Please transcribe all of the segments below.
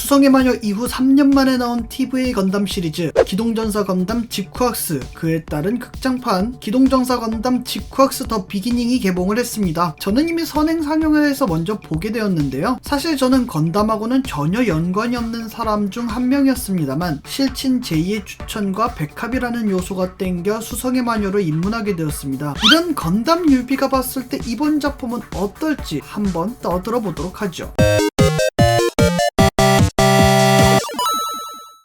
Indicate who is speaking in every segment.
Speaker 1: 수성의 마녀 이후 3년 만에 나온 TVA 건담 시리즈 기동전사 건담 지쿠악스, 그에 따른 극장판 기동전사 건담 지쿠악스 더 비기닝이 개봉을 했습니다. 저는 이미 선행 상영을 해서 먼저 보게 되었는데요. 사실 저는 건담하고는 전혀 연관이 없는 사람 중 한 명이었습니다만 실친 제이의 추천과 백합이라는 요소가 땡겨 수성의 마녀로 입문하게 되었습니다. 이런 건담 뉴비가 봤을 때 이번 작품은 어떨지 한번 떠들어보도록 하죠.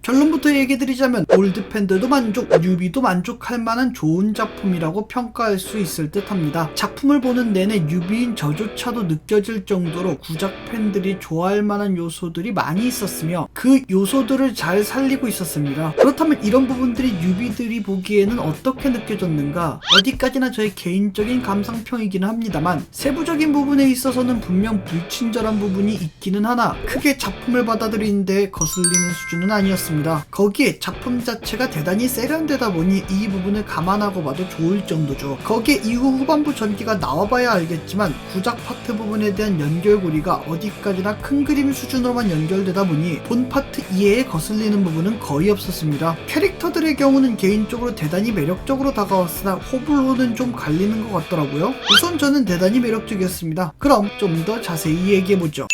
Speaker 1: 결론부터 얘기드리자면 올드 팬들도 만족, 뉴비도 만족할 만한 좋은 작품이라고 평가할 수 있을 듯 합니다. 작품을 보는 내내 뉴비인 저조차도 느껴질 정도로 구작 팬들이 좋아할 만한 요소들이 많이 있었으며 그 요소들을 잘 살리고 있었습니다. 그렇다면 이런 부분들이 뉴비들이 보기에는 어떻게 느껴졌는가? 어디까지나 저의 개인적인 감상평이기는 합니다만 세부적인 부분에 있어서는 분명 불친절한 부분이 있기는 하나 크게 작품을 받아들이는데 거슬리는 수준은 아니었습니다. 거기에 작품 자체가 대단히 세련되다 보니 이 부분을 감안하고 봐도 좋을 정도죠. 거기에 이후 후반부 전기가 나와봐야 알겠지만 구작 파트 부분에 대한 연결고리가 어디까지나 큰 그림 수준으로만 연결되다 보니 본 파트 이해에 거슬리는 부분은 거의 없었습니다. 캐릭터들의 경우는 개인적으로 대단히 매력적으로 다가왔으나 호불호는 좀 갈리는 것 같더라고요. 우선 저는 대단히 매력적이었습니다. 그럼 좀 더 자세히 얘기해보죠.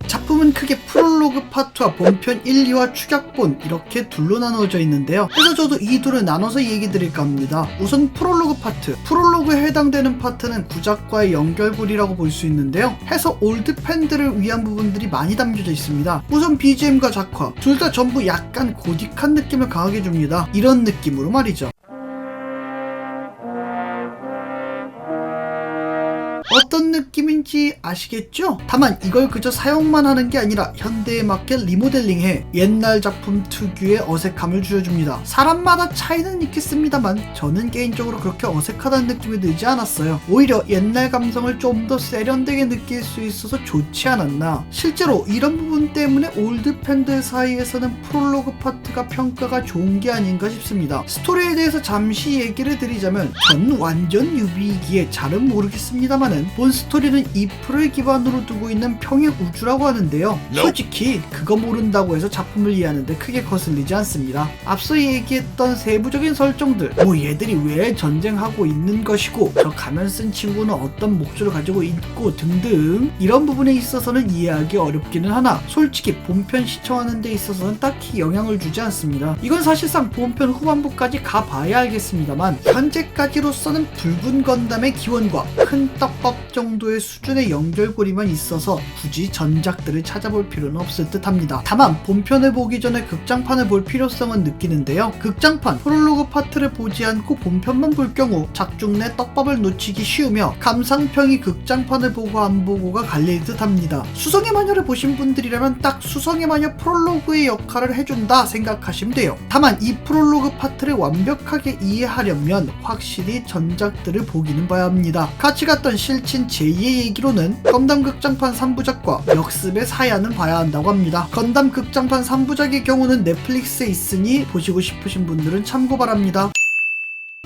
Speaker 1: 작품은 크게 프롤로그 파트와 본편 1, 2와 축약본 이렇게 둘로 나누어져 있는데요. 그래서 저도 이 둘을 나눠서 얘기 드릴까 합니다. 우선 프롤로그 파트. 프롤로그에 해당되는 파트는 구작과의 연결고리라고 볼 수 있는데요. 해서 올드 팬들을 위한 부분들이 많이 담겨져 있습니다. 우선 BGM과 작화 둘 다 전부 약간 고딕한 느낌을 강하게 줍니다. 이런 느낌으로 말이죠. 어떤 느낌인지 아시겠죠? 다만 이걸 그저 사용만 하는 게 아니라 현대에 맞게 리모델링해 옛날 작품 특유의 어색함을 줄여줍니다. 사람마다 차이는 있겠습니다만 저는 개인적으로 그렇게 어색하다는 느낌이 들지 않았어요. 오히려 옛날 감성을 좀 더 세련되게 느낄 수 있어서 좋지 않았나. 실제로 이런 부분 때문에 올드 팬들 사이에서는 프롤로그 파트가 평가가 좋은 게 아닌가 싶습니다. 스토리에 대해서 잠시 얘기를 드리자면 전 완전 뉴비이기에 잘은 모르겠습니다만 본 스토리는 이프를 기반으로 두고 있는 평행 우주라고 하는데요. 솔직히 그거 모른다고 해서 작품을 이해하는데 크게 거슬리지 않습니다. 앞서 얘기했던 세부적인 설정들, 얘들이 왜 전쟁하고 있는 것이고 저 가면 쓴 친구는 어떤 목적을 가지고 있고 등등 이런 부분에 있어서는 이해하기 어렵기는 하나 솔직히 본편 시청하는 데 있어서는 딱히 영향을 주지 않습니다. 이건 사실상 본편 후반부까지 가봐야 알겠습니다만 현재까지로서는 붉은 건담의 기원과 큰 떡밥 정도의 수준의 연결고리만 있어서 굳이 전작들을 찾아볼 필요는 없을 듯 합니다. 다만 본편을 보기 전에 극장판을 볼 필요성은 느끼는데요. 극장판 프롤로그 파트를 보지 않고 본편만 볼 경우 작중 내 떡밥을 놓치기 쉬우며 감상평이 극장판을 보고 안 보고가 갈릴 듯 합니다. 수성의 마녀를 보신 분들이라면 딱 수성의 마녀 프롤로그의 역할을 해준다 생각하시면 돼요. 다만 이 프롤로그 파트를 완벽하게 이해하려면 확실히 전작들을 보기는 봐야 합니다. 같이 갔던 실친 제2의 얘기로는 건담 극장판 3부작과 역습의 사야는 봐야 한다고 합니다. 건담 극장판 3부작의 경우는 넷플릭스에 있으니 보시고 싶으신 분들은 참고 바랍니다.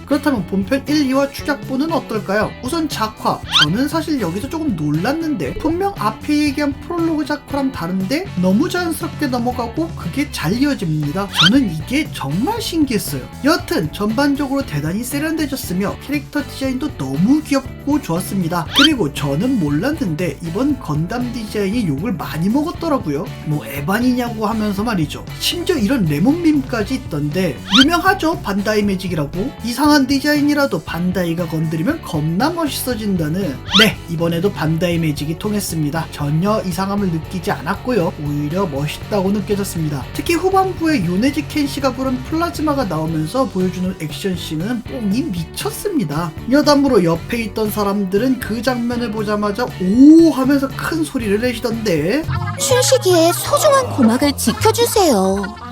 Speaker 1: 그렇다면 본편 1, 2와 축약본은 어떨까요? 우선 작화. 저는 사실 여기서 조금 놀랐는데 분명 앞에 얘기한 프롤로그 작화랑 다른데 너무 자연스럽게 넘어가고 그게 잘 이어집니다. 저는 이게 정말 신기했어요. 여하튼 전반적으로 대단히 세련되졌으며 캐릭터 디자인도 너무 귀엽고 좋았습니다. 그리고 저는 몰랐는데 이번 건담 디자인이 욕을 많이 먹었더라고요. 에반이냐고 하면서 말이죠. 심지어 이런 레몬빔까지 있던데 유명하죠? 반다이 매직이라고. 이상한 디자인이라도 반다이가 건드리면 겁나 멋있어진다는. 네, 이번에도 반다이 매직이 통했습니다. 전혀 이상함을 느끼지 않았고요. 오히려 멋있다고 느껴졌습니다. 특히 후반부에 요네지 켄시가 부른 플라즈마가 나오면서 보여주는 액션씬은 뽕이 미쳤습니다. 여담으로 옆에 있던 사람들은 그 장면을 보자마자 오 하면서 큰 소리를 내시던데
Speaker 2: 춘식이의 소중한 고막을 지켜주세요.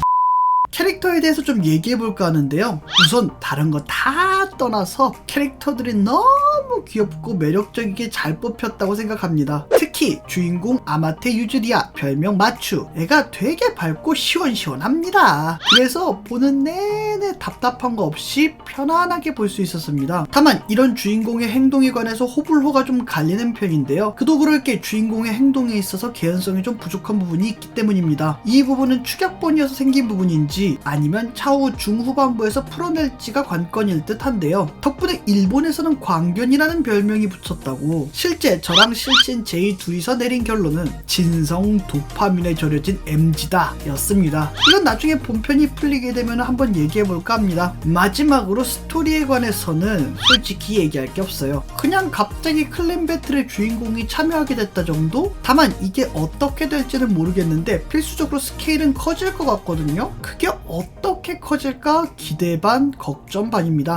Speaker 1: 캐릭터에 대해서 좀 얘기해볼까 하는데요. 우선 다른 거 다 떠나서 캐릭터들이 너무 너무 귀엽고 매력적이게 잘 뽑혔다고 생각합니다. 특히 주인공 아마테 유즈리아 별명 마추, 애가 되게 밝고 시원시원합니다. 그래서 보는 내내 답답한 거 없이 편안하게 볼 수 있었습니다. 다만 이런 주인공의 행동에 관해서 호불호가 좀 갈리는 편인데요. 그도 그럴 게 주인공의 행동에 있어서 개연성이 좀 부족한 부분이 있기 때문입니다. 이 부분은 축약본이어서 생긴 부분인지 아니면 차후 중후반부에서 풀어낼지가 관건일 듯 한데요. 덕분에 일본에서는 광견이라는 별명이 붙였다고. 실제 저랑 실친 제이 둘이서 내린 결론은 진성 도파민에 절여진 MG다 였습니다. 이건 나중에 본편이 풀리게 되면 한번 얘기해볼까 합니다. 마지막으로 스토리에 관해서는 솔직히 얘기할 게 없어요. 그냥 갑자기 클랜 배틀의 주인공이 참여하게 됐다 정도? 다만 이게 어떻게 될지는 모르겠는데 필수적으로 스케일은 커질 것 같거든요. 그게 어떻게 커질까 기대 반 걱정 반입니다.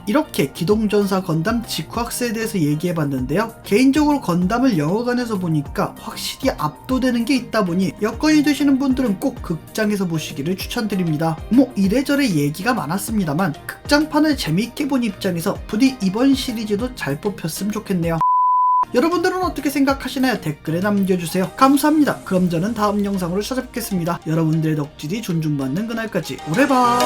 Speaker 1: 이렇게 기동전사 건담 직후학세에 대해서 얘기해봤는데요. 개인적으로 건담을 영화관에서 보니까 확실히 압도되는 게 있다 보니 여건이 되시는 분들은 꼭 극장에서 보시기를 추천드립니다. 뭐 이래저래 얘기가 많았습니다만 극장판을 재미있게 본 입장에서 부디 이번 시리즈도 잘 뽑혔으면 좋겠네요. 여러분들은 어떻게 생각하시나요? 댓글에 남겨주세요. 감사합니다. 그럼 저는 다음 영상으로 찾아뵙겠습니다. 여러분들의 덕질이 존중받는 그날까지 오래 봐.